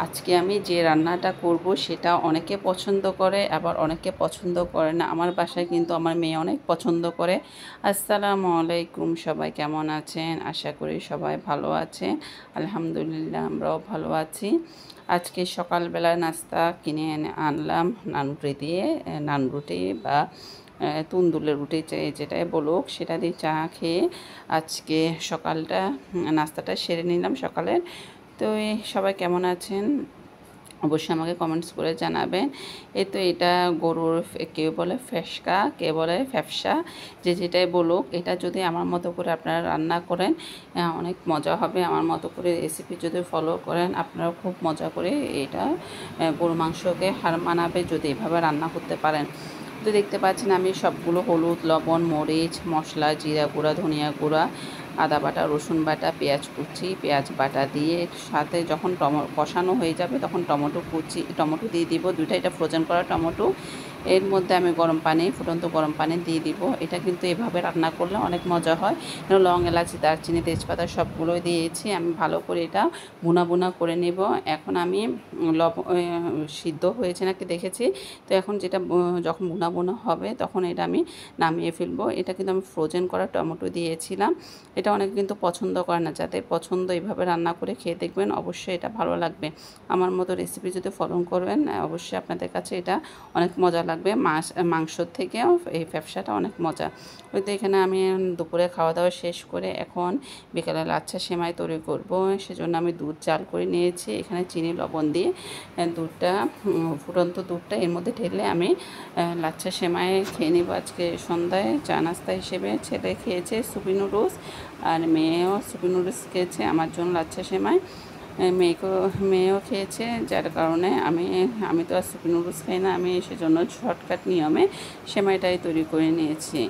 আজকে আমি যে রান্নাটা করব সেটা অনেকে পছন্দ করে, আবার অনেকে পছন্দ করে না। আমার বাসায় কিন্তু আমার মেয়ে অনেক পছন্দ করে। আসসালামু আলাইকুম, সবাই কেমন আছেন? আশা করি সবাই ভালো আছেন। আলহামদুলিল্লাহ, আমরাও ভালো আছি। আজকে সকালবেলা নাস্তা কিনে এনে আনলাম নানরুটি দিয়ে, নানরুটি বা তুন্দুলের রুটি যেটাই বলুক সেটা দিয়ে চা খেয়ে আজকে সকালটা নাস্তাটা সেরে নিলাম সকালের। তো সবাই কেমন আছেন অবশ্যই আমাকে কমেন্টস করে জানাবেন। তো এটা গরুর কেউ বলে ফেসকা, কেউ বলে ফ্যাপসা, যে যেটাই বলুক, এটা যদি আমার মতো করে আপনারা রান্না করেন অনেক মজা হবে। আমার মতো করে রেসিপি যদি ফলো করেন আপনারা খুব মজা করে এটা গরু মাংসকে হার মানাবে যদি এভাবে রান্না করতে পারেন। তো দেখতে পাচ্ছেন আমি সবগুলো হলুদ, লবণ, মরিচ, মশলা, জিরা গুঁড়া, ধনিয়া গুঁড়া, আদা বাটা, রসুন বাটা, পেঁয়াজ কুচি, পেঁয়াজ বাটা দিয়ে সাথে যখন কষানো হয়ে যাবে তখন টমেটো দিয়ে দিব, দুইটা, এটা ফ্রোজেন করা টমেটো। এর মধ্যে আমি ফুটন্ত গরম পানি দিয়ে দিব। এটা কিন্তু এভাবে রান্না করলে অনেক মজা হয়। লং, এলাচি, দারচিনি, তেজপাতা সবগুলোই দিয়েছি। আমি ভালো করে এটা বুনা করে নেব। এখন আমি সিদ্ধ হয়েছে নাকি দেখেছি। তো এখন যেটা যখন বুনা হবে তখন এটা আমি নামিয়ে ফেলবো। এটা কিন্তু আমি ফ্রোজেন করা টমেটো দিয়েছিলাম। এটা অনেকে কিন্তু পছন্দ করে না, যাদের পছন্দ এইভাবে রান্না করে খেয়ে দেখবেন, অবশ্যই এটা ভালো লাগবে। আমার মতো রেসিপি যদি ফলো করবেন অবশ্যই আপনাদের কাছে এটা অনেক মজা লাগবে। মাংসর থেকেও এই ব্যবসাটা অনেক মজা। ওই তো এখানে আমি দুপুরে খাওয়া দাওয়া শেষ করে এখন বিকেলে লাচ্ছা সেমাই তৈরি করব। সেজন্য আমি দুধ জাল করে নিয়েছি। এখানে চিনি লবণ দিয়ে দুধটা, ফুটন্ত দুধটা এর মধ্যে ঢেলে আমি লাচ্ছা সেমাই খেয়ে নেব আজকে সন্ধ্যায় চা নাস্তা হিসেবে। ছেলে খেয়েছে সুপি নুডলস আর মেয়েও সুপি নুডলস খেয়েছে, আমার জন্য লাচ্ছা সেমাই মেয়েও খেয়েছে। যার কারণে আমি তো আর সুপি নুডলস খাই না, আমি সেজন্য শর্টকাট নিয়মে সেমাইটাই তৈরি করে নিয়েছি।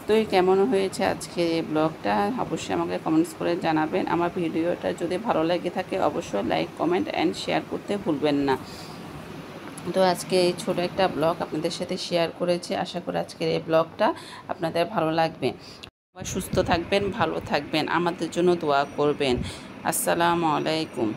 তো এই কেমন হয়েছে আজকে এই ব্লগটা অবশ্যই আমাকে কমেন্টস করে জানাবেন। আমার ভিডিওটা যদি ভালো লেগে থাকে অবশ্যই লাইক, কমেন্ট অ্যান্ড শেয়ার করতে ভুলবেন না। তো আজকে এই ছোটো একটা ব্লগ আপনাদের সাথে শেয়ার করেছি। আশা করি আজকের এই ব্লগটা আপনাদের ভালো লাগবে। সুস্থ থাকবেন, ভালো থাকবেন, আমাদের জন্য দোয়া করবেন। আসসালামু আলাইকুম।